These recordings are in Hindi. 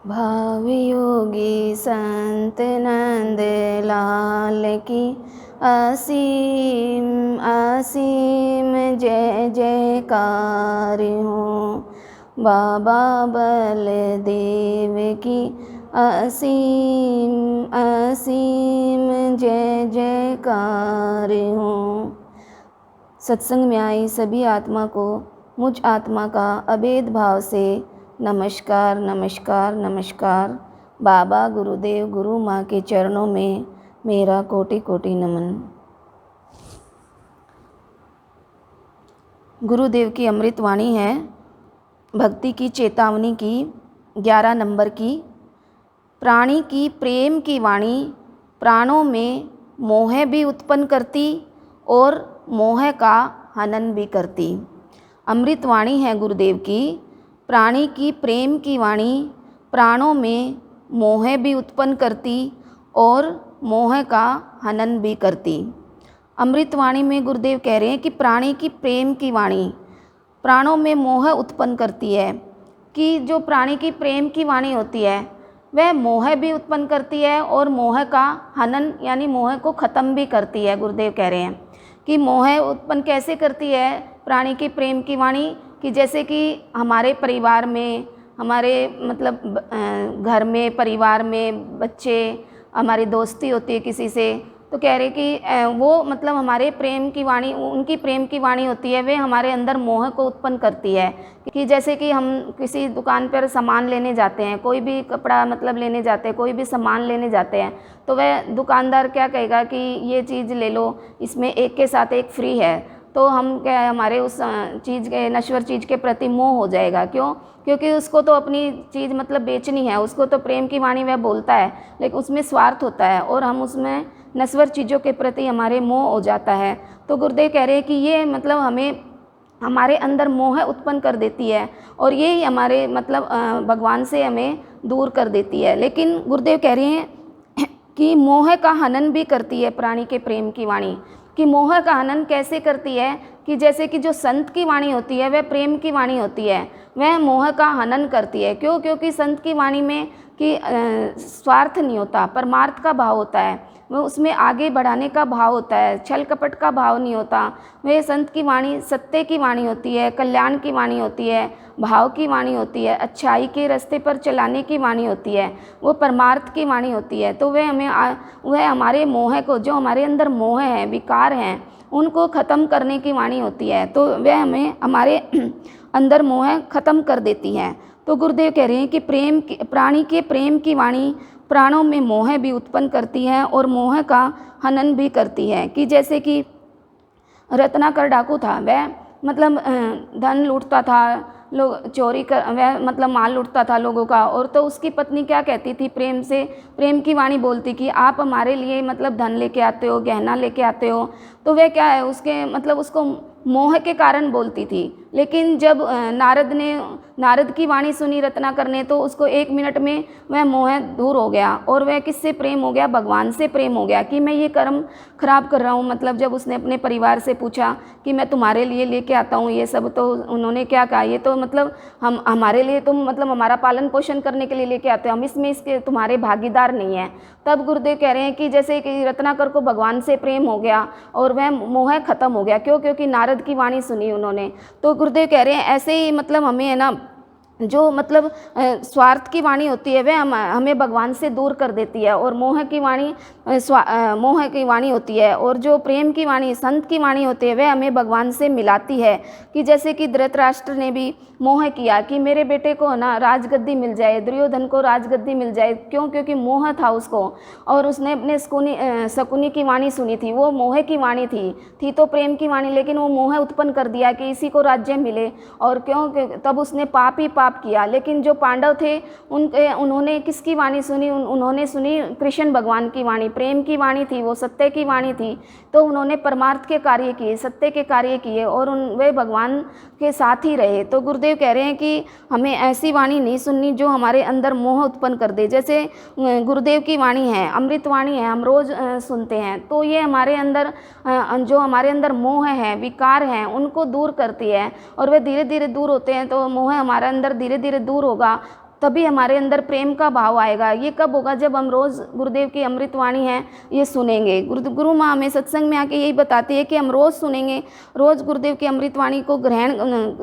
भाव योगी संत नंद लाल की असीम असीम जय जयकार हो। बाबा बलदेव की असीम असीम जय जयकार हो। सत्संग में आई सभी आत्मा को मुझ आत्मा का अभेद भाव से नमस्कार नमस्कार नमस्कार। बाबा गुरुदेव गुरु माँ के चरणों में मेरा कोटि कोटि नमन। गुरुदेव की अमृत वाणी है भक्ति की चेतावनी की 11 नंबर की। प्राणी की प्रेम की वाणी प्राणों में मोह भी उत्पन्न करती और मोह का हनन भी करती। अमृत वाणी है गुरुदेव की। प्राणी की प्रेम की वाणी प्राणों में मोह भी उत्पन्न करती और मोह का हनन भी करती। अमृत वाणी में गुरुदेव कह रहे हैं कि प्राणी की प्रेम की वाणी प्राणों में मोह उत्पन्न करती है, कि जो प्राणी की प्रेम की वाणी होती है वह मोह भी उत्पन्न करती है और मोह का हनन यानी मोह को ख़त्म भी करती है। गुरुदेव कह रहे हैं कि मोह उत्पन्न कैसे करती है प्राणी की प्रेम की वाणी, कि जैसे कि हमारे परिवार में, हमारे मतलब घर में परिवार में बच्चे, हमारी दोस्ती होती है किसी से, तो कह रहे कि वो मतलब हमारे प्रेम की वाणी, उनकी प्रेम की वाणी होती है, वे हमारे अंदर मोह को उत्पन्न करती है। कि जैसे कि हम किसी दुकान पर सामान लेने जाते हैं, कोई भी कपड़ा मतलब लेने जाते हैं, कोई भी सामान लेने जाते हैं, तो वह दुकानदार क्या कहेगा कि ये चीज़ ले लो, इसमें एक के साथ एक फ्री है। तो हम क्या है, हमारे उस चीज़ के नश्वर चीज़ के प्रति मोह हो जाएगा। क्यों? क्योंकि उसको तो अपनी चीज़ मतलब बेचनी है, उसको तो प्रेम की वाणी वह बोलता है, लेकिन उसमें स्वार्थ होता है और हम उसमें नश्वर चीज़ों के प्रति हमारे मोह हो जाता है। तो गुरुदेव कह रहे हैं कि ये मतलब हमें हमारे अंदर मोह उत्पन्न कर देती है और ये ही हमारे मतलब भगवान से हमें दूर कर देती है। लेकिन गुरुदेव कह रहे हैं कि मोह का हनन भी करती है प्राणी के प्रेम की वाणी। कि मोह का हनन कैसे करती है, कि जैसे कि जो संत की वाणी होती है वह प्रेम की वाणी होती है, वह मोह का हनन करती है। क्यों? क्योंकि संत की वाणी में कि स्वार्थ नहीं होता, परमार्थ का भाव होता है, वो उसमें आगे बढ़ाने का भाव होता है, छल कपट का भाव नहीं होता। वह संत की वाणी सत्य की वाणी होती है, कल्याण की वाणी होती है, भाव की वाणी होती है, अच्छाई के रास्ते पर चलाने की वाणी होती है, वो परमार्थ की वाणी होती है। तो वह हमारे मोह को, जो हमारे अंदर मोह है, विकार हैं, उनको ख़त्म करने की वाणी होती है। तो वह हमें हमारे अंदर मोह ख़त्म कर देती है। तो गुरुदेव कह रहे हैं कि प्राणी के प्रेम की वाणी प्राणों में मोह भी उत्पन्न करती है और मोह का हनन भी करती है। कि जैसे कि रत्नाकर डाकू था, वह मतलब धन लूटता था, लोग चोरी कर, वह मतलब माल लूटता था लोगों का। और तो उसकी पत्नी क्या कहती थी, प्रेम से प्रेम की वाणी बोलती कि आप हमारे लिए मतलब धन लेके आते हो, गहना लेके आते हो। तो वह क्या है, उसके मतलब उसको मोह के कारण बोलती थी। लेकिन जब नारद की वाणी सुनी रत्नाकर ने, तो उसको 1 मिनट में वह मोह दूर हो गया और वह किससे प्रेम हो गया, भगवान से प्रेम हो गया। कि मैं ये कर्म खराब कर रहा हूँ, मतलब जब उसने अपने परिवार से पूछा कि मैं तुम्हारे लिए लेके आता हूँ ये सब, तो उन्होंने क्या कहा, ये तो मतलब हम हमारे लिए, तुम मतलब हमारा पालन पोषण करने के लिए लेके आते हो, हम इसमें इसके तुम्हारे भागीदार नहीं हैं। तब गुरुदेव कह रहे हैं कि जैसे कि रत्नाकर को भगवान से प्रेम हो गया और वह मोह खत्म हो गया। क्यों? क्योंकि नारद की वाणी सुनी उन्होंने। तो गुरुदेव कह रहे हैं ऐसे ही मतलब हमें है ना, जो मतलब स्वार्थ की वाणी होती है वह हमें भगवान से दूर कर देती है, और मोह की वाणी मोह की वाणी होती है, और जो प्रेम की वाणी संत की वाणी होती है वह हमें भगवान से मिलाती है। कि जैसे कि धृतराष्ट्र ने भी मोह किया कि मेरे बेटे को ना राजगद्दी मिल जाए, दुर्योधन को राजगद्दी मिल जाए। क्यों? क्योंकि मोह था उसको, और उसने अपने शकुनी की वाणी सुनी थी, वो मोह की वाणी थी तो प्रेम की वाणी, लेकिन वो मोह उत्पन्न कर दिया कि इसी को राज्य मिले। और क्यों? तब उसने पाप ही पाप किया। लेकिन जो पांडव थे उन्होंने किसकी वाणी सुनी? उन्होंने सुनी कृष्ण भगवान की वाणी, प्रेम की वाणी थी, वो सत्य की वाणी थी। तो उन्होंने परमार्थ के कार्य किए, सत्य के कार्य किए, और वे भगवान के साथ ही रहे। तो गुरुदेव कह रहे हैं कि हमें ऐसी वाणी नहीं सुननी जो हमारे अंदर मोह उत्पन्न कर दे। जैसे गुरुदेव की वाणी है, अमृत वाणी है, हम रोज़ सुनते हैं, तो ये हमारे अंदर जो हमारे अंदर मोह है, विकार हैं, उनको दूर करती है, और वे धीरे धीरे दूर होते हैं। तो मोह हमारे अंदर धीरे धीरे दूर होगा तभी हमारे अंदर प्रेम का भाव आएगा। ये कब होगा? जब हम रोज़ गुरुदेव की अमृतवाणी है ये सुनेंगे। गुरु माँ हमें सत्संग में आके यही बताती है कि हम रोज़ सुनेंगे, रोज़ गुरुदेव की अमृतवाणी को ग्रहण,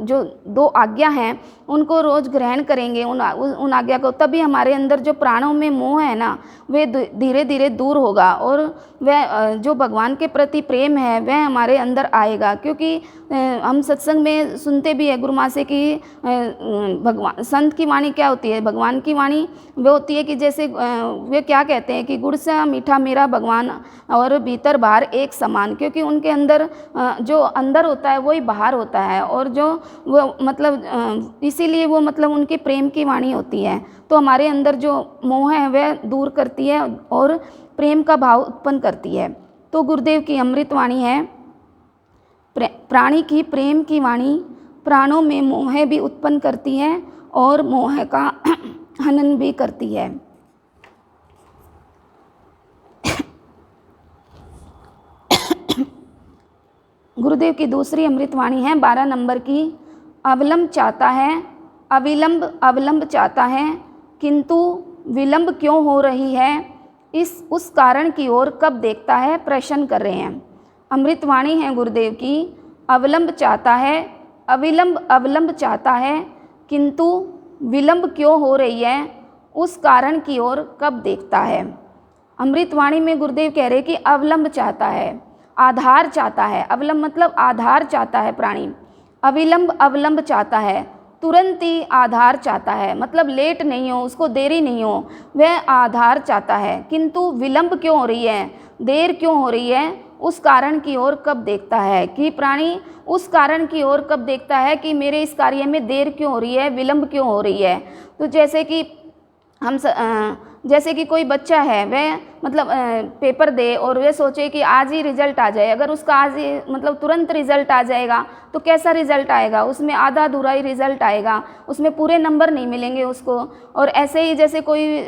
जो 2 आज्ञा हैं उनको रोज़ ग्रहण करेंगे, उन आज्ञा को, तभी हमारे अंदर जो प्राणों में मोह है ना वे धीरे धीरे दूर होगा और वह जो भगवान के प्रति प्रेम है वह हमारे अंदर आएगा। क्योंकि हम सत्संग में सुनते भी है गुरु माँ से कि भगवान संत की वाणी क्या होती है, भगवान की वाणी वो होती है कि जैसे वे क्या कहते हैं कि गुड़ से मीठा मेरा भगवान और भीतर बाहर एक समान। क्योंकि उनके अंदर जो अंदर होता है वही बाहर होता है, और जो वो मतलब इसीलिए वो मतलब उनकी प्रेम की वाणी होती है। तो हमारे अंदर जो मोह है वह दूर करती है और प्रेम का भाव उत्पन्न करती है। तो गुरुदेव की अमृत वाणी है, प्राणी की प्रेम की वाणी प्राणों में मोह भी उत्पन्न करती है और मोह का हनन भी करती है। गुरुदेव की दूसरी अमृतवाणी है 12 नंबर की। अविलंब चाहता है, अविलंब चाहता है, किंतु विलंब क्यों हो रही है, उस कारण की ओर कब देखता है, प्रश्न कर रहे हैं। अमृतवाणी है गुरुदेव की, अविलंब चाहता है, अविलंब चाहता है, किंतु विलंब क्यों हो रही है, उस कारण की ओर कब देखता है। अमृतवाणी में गुरुदेव कह रहे कि अविलंब चाहता है, आधार चाहता है। अविलंब मतलब आधार चाहता है प्राणी, अविलंब चाहता है, तुरंत ही आधार चाहता है, मतलब लेट नहीं हो, उसको देरी नहीं हो, वह आधार चाहता है। किंतु विलंब क्यों हो रही है, देर क्यों हो रही है, उस कारण की ओर कब देखता है। कि प्राणी उस कारण की ओर कब देखता है कि मेरे इस कार्य में देर क्यों हो रही है, विलंब क्यों हो रही है। तो जैसे कि जैसे कि कोई बच्चा है वह मतलब पेपर दे और वह सोचे कि आज ही रिजल्ट आ जाए, अगर उसका आज ही मतलब तुरंत रिजल्ट आ जाएगा तो कैसा रिजल्ट आएगा, उसमें आधा अधूरा ही रिजल्ट आएगा, उसमें पूरे नंबर नहीं मिलेंगे उसको। और ऐसे ही जैसे कोई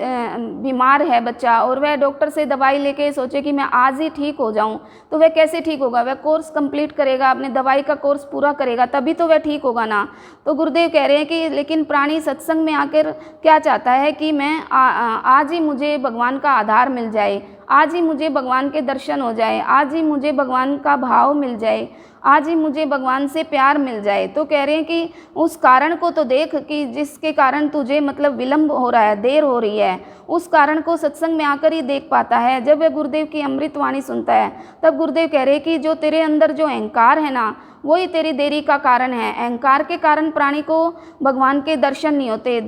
बीमार है बच्चा और वह डॉक्टर से दवाई लेके सोचे कि मैं आज ही ठीक हो जाऊं, तो वह कैसे ठीक होगा, वह कोर्स कंप्लीट करेगा, अपने दवाई का कोर्स पूरा करेगा तभी तो वह ठीक होगा ना। तो गुरुदेव कह रहे हैं कि लेकिन प्राणी सत्संग में आकर क्या चाहता है कि मैं आज ही मुझे भगवान का आधार मिल जाए, आज ही मुझे भगवान के दर्शन हो जाए, आज ही मुझे भगवान का भाव मिल जाए, आज ही मुझे भगवान से प्यार मिल जाए। तो कह रहे हैं कि उस कारण को तो देख कि जिसके कारण तुझे मतलब विलंब हो रहा है, देर हो रही है, उस कारण को सत्संग में आकर ही देख पाता है। जब वह गुरुदेव की अमृतवाणी सुनता है तब गुरुदेव कह रहे हैं कि जो तेरे अंदर जो अहंकार है ना वही तेरी देरी का कारण है। अहंकार के कारण प्राणी को भगवान के दर्शन नहीं होते,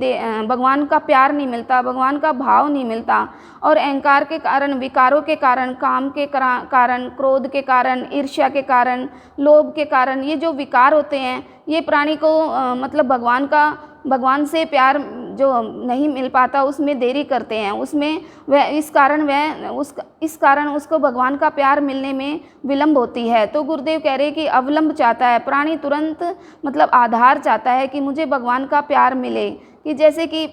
भगवान का प्यार नहीं मिलता, भगवान का भाव नहीं मिलता। और अहंकार के कारण, विकारों के कारण, काम के कारण, क्रोध के कारण, ईर्ष्या के कारण, लोभ के कारण, ये जो विकार होते हैं ये प्राणी को मतलब भगवान से प्यार जो नहीं मिल पाता उसमें देरी करते हैं, उसमें वह इस कारण उसको भगवान का प्यार मिलने में विलंब होती है। तो गुरुदेव कह रहे हैं कि अविलंब चाहता है प्राणी, तुरंत मतलब आधार चाहता है कि मुझे भगवान का प्यार मिले। कि जैसे कि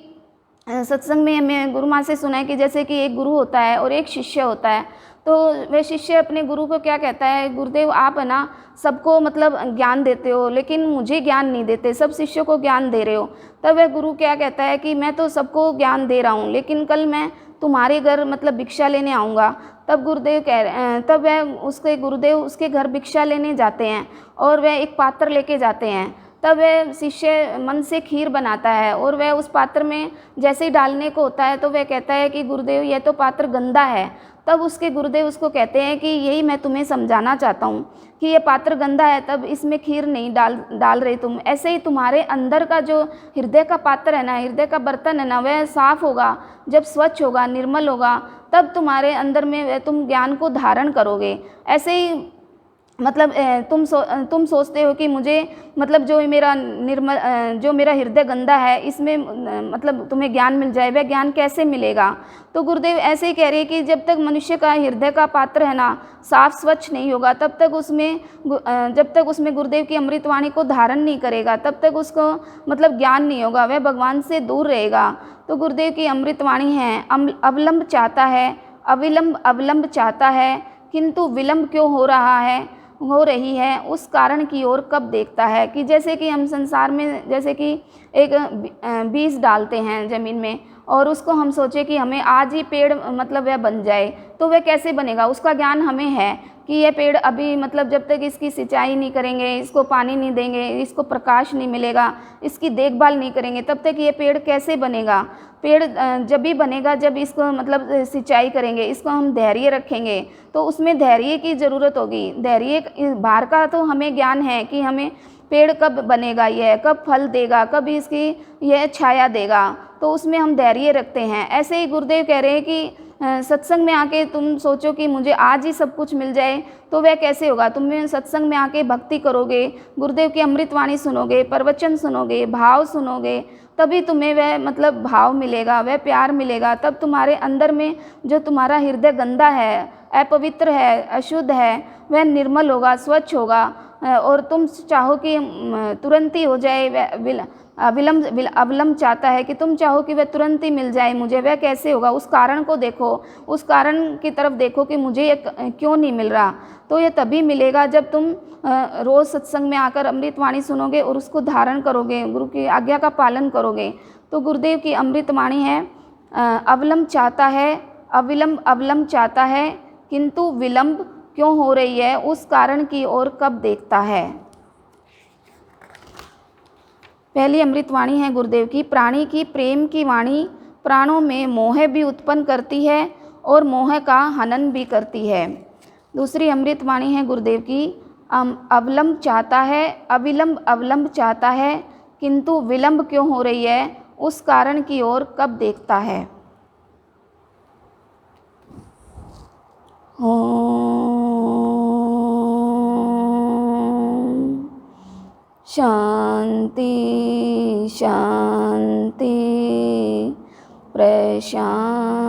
सत्संग में मैं गुरु माँ से सुना है कि जैसे कि एक गुरु होता है और एक शिष्य होता है, तो वह शिष्य अपने गुरु को क्या कहता है, गुरुदेव आप है ना सबको मतलब ज्ञान देते हो लेकिन मुझे ज्ञान नहीं देते, सब शिष्यों को ज्ञान दे रहे हो। तब वह गुरु क्या कहता है कि मैं तो सबको ज्ञान दे रहा हूँ लेकिन कल मैं तुम्हारे घर मतलब भिक्षा लेने आऊँगा। तब वह उसके गुरुदेव उसके घर भिक्षा लेने जाते हैं और वह एक पात्र लेके जाते हैं। तब वह शिष्य मन से खीर बनाता है और वह उस पात्र में जैसे ही डालने को होता है तो वह कहता है कि गुरुदेव यह तो पात्र गंदा है। तब उसके गुरुदेव उसको कहते हैं कि यही मैं तुम्हें समझाना चाहता हूँ कि ये पात्र गंदा है, तब इसमें खीर नहीं डाल रहे तुम। ऐसे ही तुम्हारे अंदर का जो हृदय का पात्र है ना, हृदय का बर्तन है ना, वह साफ होगा, जब स्वच्छ होगा, निर्मल होगा, तब तुम्हारे अंदर में तुम ज्ञान को धारण करोगे। ऐसे ही मतलब तुम सोचते हो कि मुझे मतलब जो मेरा हृदय गंदा है इसमें मतलब तुम्हें ज्ञान मिल जाए, वह ज्ञान कैसे मिलेगा। तो गुरुदेव ऐसे ही कह रहे हैं कि जब तक मनुष्य का हृदय का पात्र है ना साफ स्वच्छ नहीं होगा जब तक उसमें गुरुदेव की अमृतवाणी को धारण नहीं करेगा तब तक उसको मतलब ज्ञान नहीं होगा, वह भगवान से दूर रहेगा। तो गुरुदेव की अमृतवाणी है, अविलंब चाहता है, अविलंब चाहता है, किंतु विलंब क्यों हो रहा है, हो रही है उस कारण की ओर कब देखता है। कि जैसे कि हम संसार में जैसे कि एक बीज डालते हैं ज़मीन में और उसको हम सोचे कि हमें आज ही पेड़ मतलब वह बन जाए, तो वह कैसे बनेगा, उसका ज्ञान हमें है कि यह पेड़ अभी मतलब जब तक इसकी सिंचाई नहीं करेंगे, इसको पानी नहीं देंगे, इसको प्रकाश नहीं मिलेगा, इसकी देखभाल नहीं करेंगे, तब तक ये पेड़ कैसे बनेगा। पेड़ जब भी बनेगा जब इसको मतलब सिंचाई करेंगे, इसको हम धैर्य रखेंगे, तो उसमें धैर्य की ज़रूरत होगी। धैर्य बाहर का तो हमें ज्ञान है कि हमें पेड़ कब बनेगा, यह कब फल देगा, कब इसकी यह छाया देगा, तो उसमें हम धैर्य रखते हैं। ऐसे ही गुरुदेव कह रहे हैं कि सत्संग में आके तुम सोचो कि मुझे आज ही सब कुछ मिल जाए, तो वह कैसे होगा। तुम सत्संग में आके भक्ति करोगे, गुरुदेव की अमृतवाणी सुनोगे, प्रवचन सुनोगे, भाव सुनोगे, तभी तुम्हें वह मतलब भाव मिलेगा, वह प्यार मिलेगा। तब तुम्हारे अंदर में जो तुम्हारा हृदय गंदा है, अपवित्र है, अशुद्ध है, वह निर्मल होगा, स्वच्छ होगा। और तुम चाहो कि तुरंत ही हो जाए, अविलंब चाहता है कि तुम चाहो कि वह तुरंत ही मिल जाए मुझे, वह कैसे होगा। उस कारण को देखो, उस कारण की तरफ देखो कि मुझे ये क्यों नहीं मिल रहा। तो ये तभी मिलेगा जब तुम रोज़ सत्संग में आकर अमृतवाणी सुनोगे और उसको धारण करोगे, गुरु की आज्ञा का पालन करोगे। तो गुरुदेव की अमृतवाणी है, अवलंब चाहता है, अवलंब चाहता है, किंतु विलंब क्यों हो रही है, उस कारण की ओर कब देखता है। पहली अमृतवाणी है गुरुदेव की, प्राणी की प्रेम की वाणी प्राणों में मोह भी उत्पन्न करती है और मोह का हनन भी करती है। दूसरी अमृतवाणी है गुरुदेव की, अवलंब चाहता है, अवलंब चाहता है, किंतु विलंब क्यों हो रही है, उस कारण की ओर कब देखता है। शांति शांति प्रशांति।